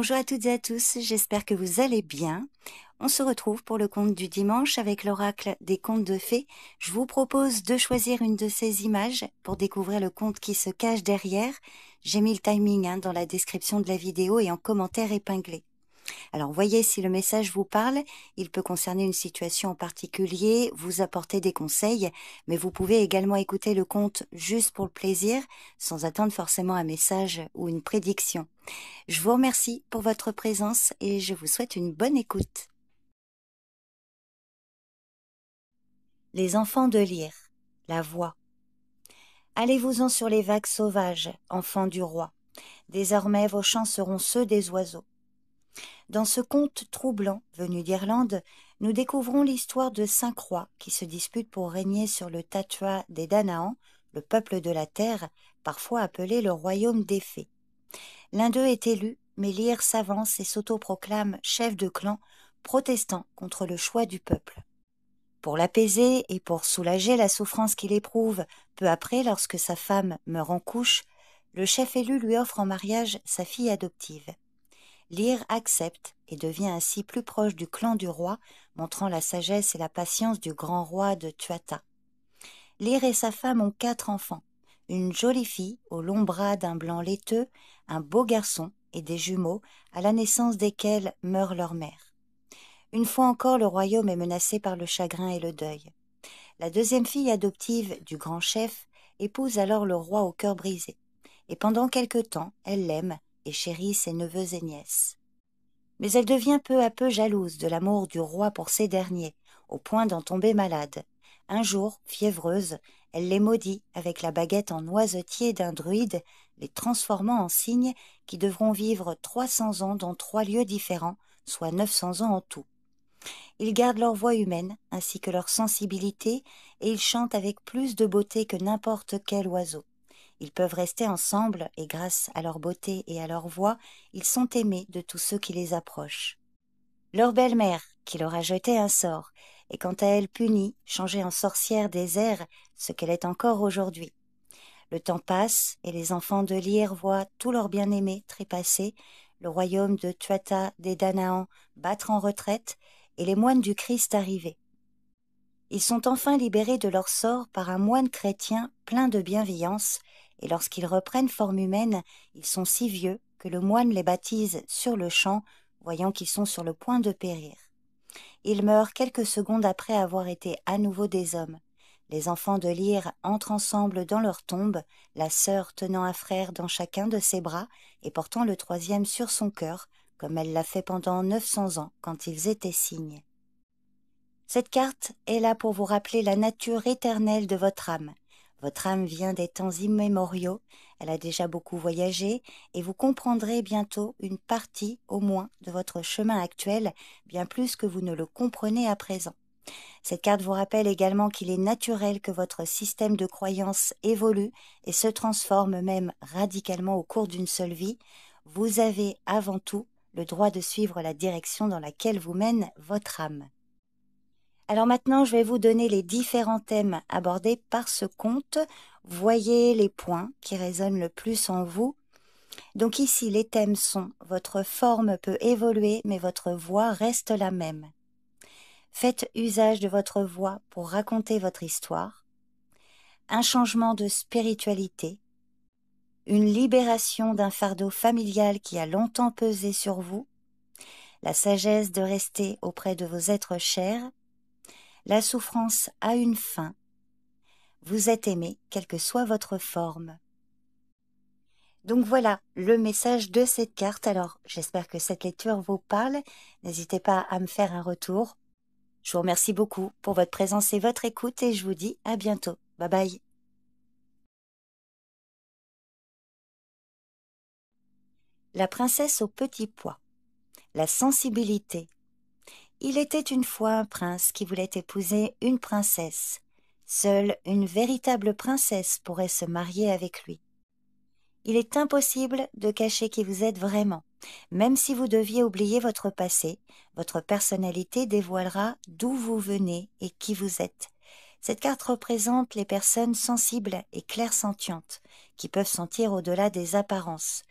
Bonjour à toutes et à tous, j'espère que vous allez bien. On se retrouve pour le conte du dimanche avec l'oracle des contes de fées. Je vous propose de choisir une de ces images pour découvrir le conte qui se cache derrière. J'ai mis le timing dans la description de la vidéo et en commentaire épinglé. Alors voyez si le message vous parle, il peut concerner une situation en particulier, vous apporter des conseils, mais vous pouvez également écouter le conte juste pour le plaisir, sans attendre forcément un message ou une prédiction. Je vous remercie pour votre présence et je vous souhaite une bonne écoute. Les enfants de Lyre, la voix. Allez-vous-en sur les vagues sauvages, enfants du roi. Désormais vos chants seront ceux des oiseaux. Dans ce conte troublant venu d'Irlande, nous découvrons l'histoire de 5 rois qui se disputent pour régner sur le Tatra des Danaans, le peuple de la terre, parfois appelé le royaume des fées. L'un d'eux est élu, mais Lyre s'avance et s'autoproclame chef de clan, protestant contre le choix du peuple. Pour l'apaiser et pour soulager la souffrance qu'il éprouve peu après lorsque sa femme meurt en couche, le chef élu lui offre en mariage sa fille adoptive. Lyre accepte et devient ainsi plus proche du clan du roi, montrant la sagesse et la patience du grand roi de Tuatha. Lyre et sa femme ont 4 enfants, une jolie fille aux longs bras d'un blanc laiteux, un beau garçon et des jumeaux, à la naissance desquels meurt leur mère. Une fois encore, le royaume est menacé par le chagrin et le deuil. La deuxième fille adoptive du grand chef épouse alors le roi au cœur brisé, et pendant quelque temps, elle l'aime et chérit ses neveux et nièces. Mais elle devient peu à peu jalouse de l'amour du roi pour ces derniers, au point d'en tomber malade. Un jour, fiévreuse, elle les maudit avec la baguette en noisetier d'un druide, les transformant en cygnes qui devront vivre 300 ans dans 3 lieux différents, soit 900 ans en tout. Ils gardent leur voix humaine ainsi que leur sensibilité et ils chantent avec plus de beauté que n'importe quel oiseau. Ils peuvent rester ensemble et grâce à leur beauté et à leur voix, ils sont aimés de tous ceux qui les approchent. Leur belle-mère, qui leur a jeté un sort, est quant à elle punie, changée en sorcière des airs, ce qu'elle est encore aujourd'hui. Le temps passe et les enfants de Lyre voient tous leurs bien-aimés trépasser, le royaume de Tuatha des Danaans battre en retraite et les moines du Christ arriver. Ils sont enfin libérés de leur sort par un moine chrétien plein de bienveillance, et lorsqu'ils reprennent forme humaine, ils sont si vieux que le moine les baptise sur le champ, voyant qu'ils sont sur le point de périr. Ils meurent quelques secondes après avoir été à nouveau des hommes. Les enfants de Lyre entrent ensemble dans leur tombe, la sœur tenant un frère dans chacun de ses bras et portant le 3e sur son cœur, comme elle l'a fait pendant 900 ans quand ils étaient cygnes. Cette carte est là pour vous rappeler la nature éternelle de votre âme. Votre âme vient des temps immémoriaux, elle a déjà beaucoup voyagé et vous comprendrez bientôt une partie au moins de votre chemin actuel, bien plus que vous ne le comprenez à présent. Cette carte vous rappelle également qu'il est naturel que votre système de croyances évolue et se transforme même radicalement au cours d'une seule vie. Vous avez avant tout le droit de suivre la direction dans laquelle vous mène votre âme. Alors maintenant, je vais vous donner les différents thèmes abordés par ce conte. Voyez les points qui résonnent le plus en vous. Donc ici, les thèmes sont: votre forme peut évoluer, mais votre voix reste la même. Faites usage de votre voix pour raconter votre histoire. Un changement de spiritualité. Une libération d'un fardeau familial qui a longtemps pesé sur vous. La sagesse de rester auprès de vos êtres chers. La souffrance a une fin. Vous êtes aimé, quelle que soit votre forme. Donc voilà le message de cette carte. Alors, j'espère que cette lecture vous parle. N'hésitez pas à me faire un retour. Je vous remercie beaucoup pour votre présence et votre écoute et je vous dis à bientôt. Bye bye. La princesse au petit pois. La sensibilité. Il était une fois un prince qui voulait épouser une princesse. Seule une véritable princesse pourrait se marier avec lui. Il est impossible de cacher qui vous êtes vraiment. Même si vous deviez oublier votre passé, votre personnalité dévoilera d'où vous venez et qui vous êtes. Cette carte représente les personnes sensibles et clairsentientes, qui peuvent sentir au-delà des apparences.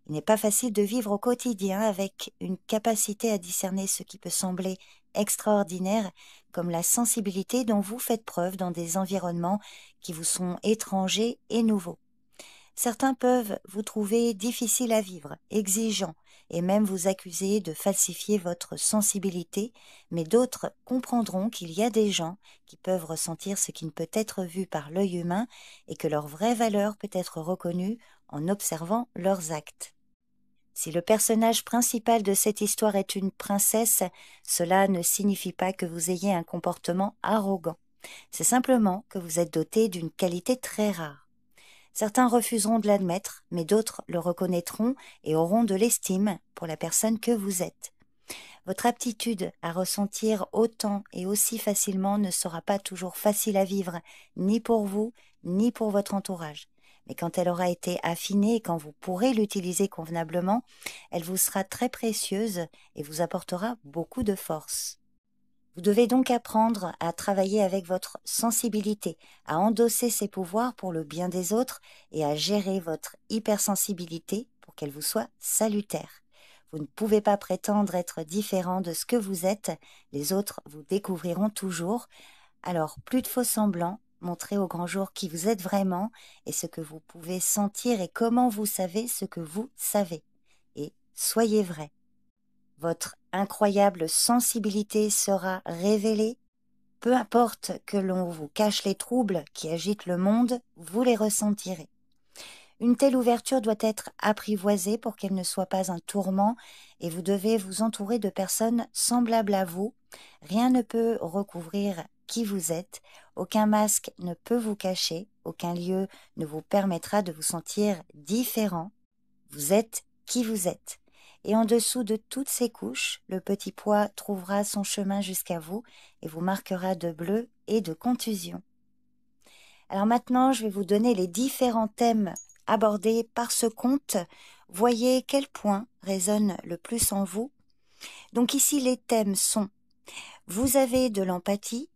Il n'est pas facile de vivre au quotidien avec une capacité à discerner ce qui peut sembler extraordinaire, comme la sensibilité dont vous faites preuve dans des environnements qui vous sont étrangers et nouveaux. Certains peuvent vous trouver difficile à vivre, exigeant, et même vous accuser de falsifier votre sensibilité, mais d'autres comprendront qu'il y a des gens qui peuvent ressentir ce qui ne peut être vu par l'œil humain et que leur vraie valeur peut être reconnue en observant leurs actes. Si le personnage principal de cette histoire est une princesse, cela ne signifie pas que vous ayez un comportement arrogant. C'est simplement que vous êtes doté d'une qualité très rare. Certains refuseront de l'admettre, mais d'autres le reconnaîtront et auront de l'estime pour la personne que vous êtes. Votre aptitude à ressentir autant et aussi facilement ne sera pas toujours facile à vivre, ni pour vous, ni pour votre entourage. Mais quand elle aura été affinée et quand vous pourrez l'utiliser convenablement, elle vous sera très précieuse et vous apportera beaucoup de force. Vous devez donc apprendre à travailler avec votre sensibilité, à endosser ses pouvoirs pour le bien des autres et à gérer votre hypersensibilité pour qu'elle vous soit salutaire. Vous ne pouvez pas prétendre être différent de ce que vous êtes, les autres vous découvriront toujours. Alors, plus de faux semblants, montrez au grand jour qui vous êtes vraiment et ce que vous pouvez sentir et comment vous savez ce que vous savez. Et soyez vrai. Votre incroyable sensibilité sera révélée. Peu importe que l'on vous cache les troubles qui agitent le monde, vous les ressentirez. Une telle ouverture doit être apprivoisée pour qu'elle ne soit pas un tourment et vous devez vous entourer de personnes semblables à vous. Rien ne peut recouvrir qui vous êtes, aucun masque ne peut vous cacher, aucun lieu ne vous permettra de vous sentir différent. Vous êtes qui vous êtes. Et en dessous de toutes ces couches, le petit pois trouvera son chemin jusqu'à vous et vous marquera de bleu et de contusion. Alors maintenant, je vais vous donner les différents thèmes abordés par ce conte. Voyez quel point résonne le plus en vous. Donc ici, les thèmes sont: vous avez de l'empathie,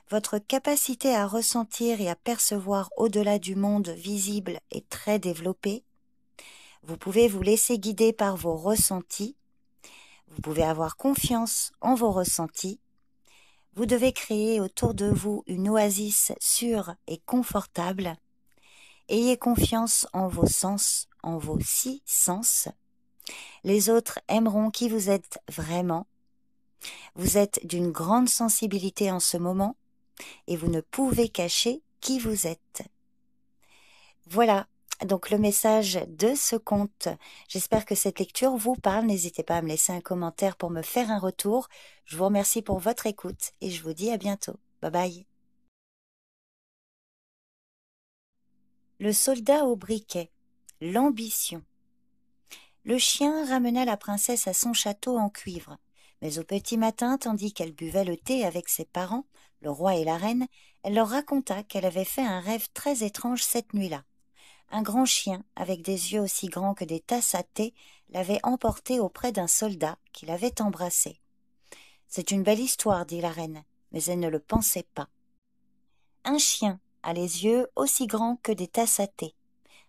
votre capacité à ressentir et à percevoir au-delà du monde visible est très développée. Vous pouvez vous laisser guider par vos ressentis. Vous pouvez avoir confiance en vos ressentis. Vous devez créer autour de vous une oasis sûre et confortable. Ayez confiance en vos sens, en vos 6 sens. Les autres aimeront qui vous êtes vraiment. Vous êtes d'une grande sensibilité en ce moment et vous ne pouvez cacher qui vous êtes. Voilà. Donc le message de ce conte. J'espère que cette lecture vous parle. N'hésitez pas à me laisser un commentaire pour me faire un retour. Je vous remercie pour votre écoute et je vous dis à bientôt. Bye bye. Le soldat au briquet. L'ambition. Le chien ramena la princesse à son château en cuivre. Mais au petit matin, tandis qu'elle buvait le thé avec ses parents, le roi et la reine, elle leur raconta qu'elle avait fait un rêve très étrange cette nuit-là. Un grand chien, avec des yeux aussi grands que des tasses à thé, l'avait emporté auprès d'un soldat qui l'avait embrassé. « C'est une belle histoire, dit la reine, mais elle ne le pensait pas. Un chien a les yeux aussi grands que des tasses à thé,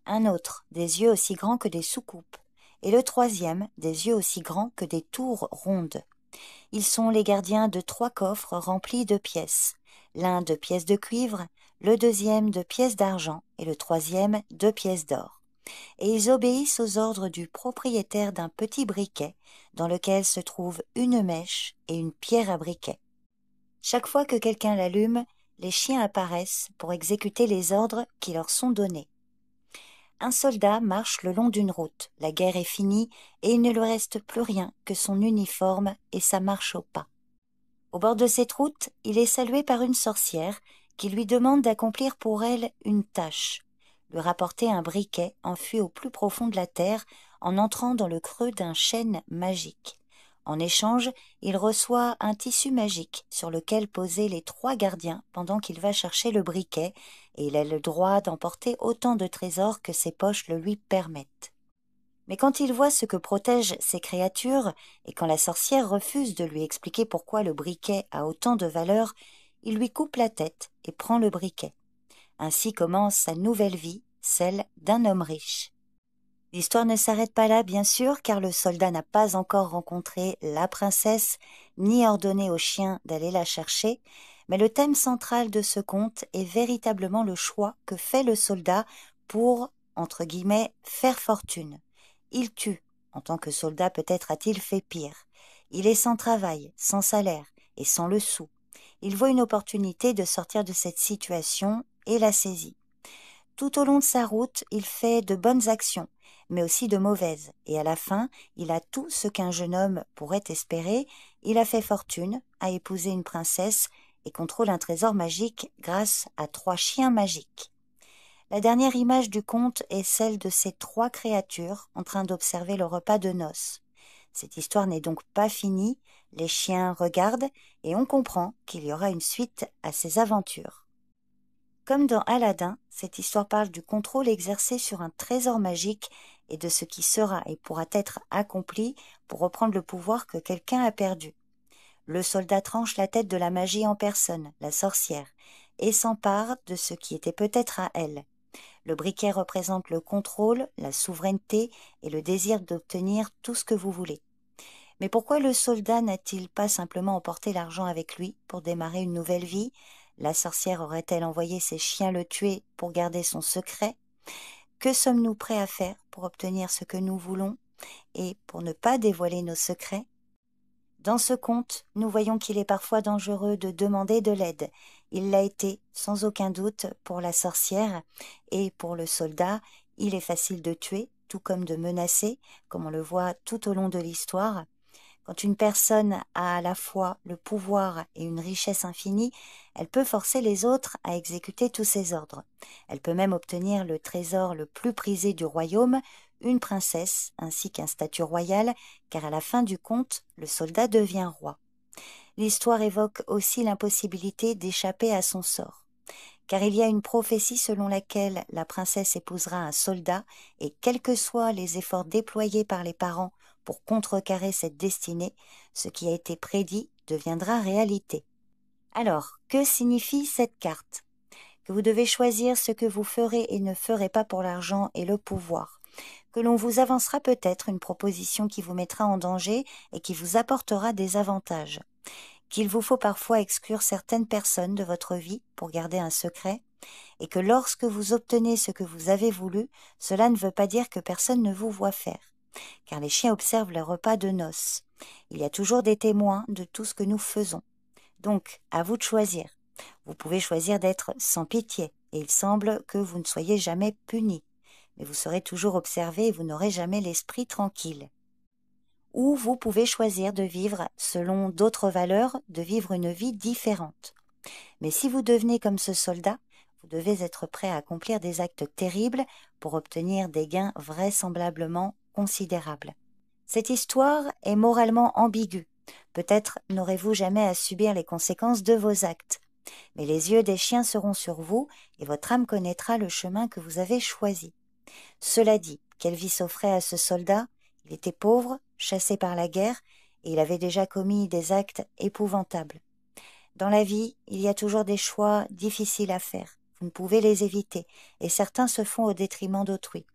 un autre des yeux aussi grands que des soucoupes, et le troisième des yeux aussi grands que des tours rondes. Ils sont les gardiens de 3 coffres remplis de pièces, l'un de pièces de cuivre, le deuxième de pièces d'argent et le troisième de pièces d'or. Et ils obéissent aux ordres du propriétaire d'un petit briquet dans lequel se trouve une mèche et une pierre à briquet. Chaque fois que quelqu'un l'allume, les chiens apparaissent pour exécuter les ordres qui leur sont donnés. Un soldat marche le long d'une route, la guerre est finie et il ne lui reste plus rien que son uniforme et sa marche au pas. Au bord de cette route, il est salué par une sorcière qui lui demande d'accomplir pour elle une tâche, lui rapporter un briquet enfui au plus profond de la terre en entrant dans le creux d'un chêne magique. En échange, il reçoit un tissu magique sur lequel poser les 3 gardiens pendant qu'il va chercher le briquet et il a le droit d'emporter autant de trésors que ses poches le lui permettent. Mais quand il voit ce que protègent ces créatures, et quand la sorcière refuse de lui expliquer pourquoi le briquet a autant de valeur, il lui coupe la tête et prend le briquet. Ainsi commence sa nouvelle vie, celle d'un homme riche. L'histoire ne s'arrête pas là, bien sûr, car le soldat n'a pas encore rencontré la princesse, ni ordonné au chien d'aller la chercher, mais le thème central de ce conte est véritablement le choix que fait le soldat pour, entre guillemets, faire fortune. Il tue. En tant que soldat, peut-être a-t-il fait pire. Il est sans travail, sans salaire et sans le sou. Il voit une opportunité de sortir de cette situation et la saisit. Tout au long de sa route, il fait de bonnes actions, mais aussi de mauvaises, et à la fin, il a tout ce qu'un jeune homme pourrait espérer. Il a fait fortune, a épousé une princesse et contrôle un trésor magique grâce à 3 chiens magiques. La dernière image du conte est celle de ces 3 créatures en train d'observer le repas de noces. Cette histoire n'est donc pas finie, les chiens regardent et on comprend qu'il y aura une suite à ces aventures. Comme dans Aladdin, cette histoire parle du contrôle exercé sur un trésor magique et de ce qui sera et pourra être accompli pour reprendre le pouvoir que quelqu'un a perdu. Le soldat tranche la tête de la magie en personne, la sorcière, et s'empare de ce qui était peut-être à elle. Le briquet représente le contrôle, la souveraineté et le désir d'obtenir tout ce que vous voulez. Mais pourquoi le soldat n'a-t-il pas simplement emporté l'argent avec lui pour démarrer une nouvelle vie? La sorcière aurait-elle envoyé ses chiens le tuer pour garder son secret? Que sommes-nous prêts à faire pour obtenir ce que nous voulons et pour ne pas dévoiler nos secrets? Dans ce conte, nous voyons qu'il est parfois dangereux de demander de l'aide. Il l'a été, sans aucun doute, pour la sorcière, et pour le soldat, il est facile de tuer, tout comme de menacer, comme on le voit tout au long de l'histoire. Quand une personne a à la fois le pouvoir et une richesse infinie, elle peut forcer les autres à exécuter tous ses ordres. Elle peut même obtenir le trésor le plus prisé du royaume, une princesse ainsi qu'un statut royal, car à la fin du conte, le soldat devient roi. L'histoire évoque aussi l'impossibilité d'échapper à son sort, car il y a une prophétie selon laquelle la princesse épousera un soldat et quels que soient les efforts déployés par les parents pour contrecarrer cette destinée, ce qui a été prédit deviendra réalité. Alors, que signifie cette carte? Que vous devez choisir ce que vous ferez et ne ferez pas pour l'argent et le pouvoir. Que l'on vous avancera peut-être une proposition qui vous mettra en danger et qui vous apportera des avantages. Qu'il vous faut parfois exclure certaines personnes de votre vie pour garder un secret, et que lorsque vous obtenez ce que vous avez voulu, cela ne veut pas dire que personne ne vous voit faire, car les chiens observent les repas de noces. Il y a toujours des témoins de tout ce que nous faisons. Donc, à vous de choisir. Vous pouvez choisir d'être sans pitié, et il semble que vous ne soyez jamais puni, mais vous serez toujours observé et vous n'aurez jamais l'esprit tranquille. Ou vous pouvez choisir de vivre selon d'autres valeurs, de vivre une vie différente. Mais si vous devenez comme ce soldat, vous devez être prêt à accomplir des actes terribles pour obtenir des gains vraisemblablement considérables. Cette histoire est moralement ambiguë. Peut-être n'aurez-vous jamais à subir les conséquences de vos actes. Mais les yeux des chiens seront sur vous et votre âme connaîtra le chemin que vous avez choisi. Cela dit, quelle vie s'offrait à ce soldat? Il était pauvre, chassé par la guerre, et il avait déjà commis des actes épouvantables. Dans la vie, il y a toujours des choix difficiles à faire. Vous ne pouvez les éviter, et certains se font au détriment d'autrui.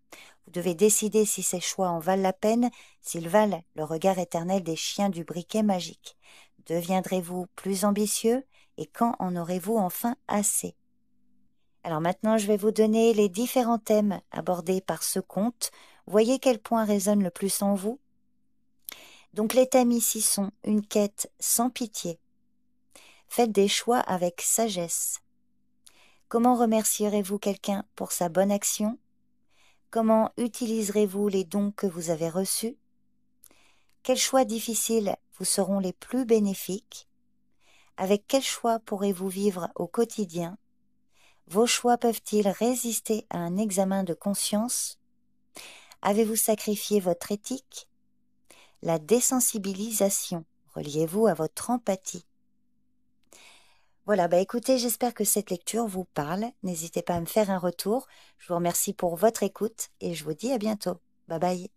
Vous devez décider si ces choix en valent la peine, s'ils valent le regard éternel des chiens du briquet magique. Deviendrez-vous plus ambitieux, et quand en aurez-vous enfin assez? Alors maintenant, je vais vous donner les différents thèmes abordés par ce conte. Voyez quel point résonne le plus en vous. Donc les thèmes ici sont une quête sans pitié. Faites des choix avec sagesse. Comment remercierez-vous quelqu'un pour sa bonne action? Comment utiliserez-vous les dons que vous avez reçus? Quels choix difficiles vous seront les plus bénéfiques? Avec quels choix pourrez-vous vivre au quotidien? Vos choix peuvent-ils résister à un examen de conscience? Avez-vous sacrifié votre éthique? La désensibilisation, reliez-vous à votre empathie? Voilà, écoutez, j'espère que cette lecture vous parle. N'hésitez pas à me faire un retour. Je vous remercie pour votre écoute et je vous dis à bientôt. Bye bye.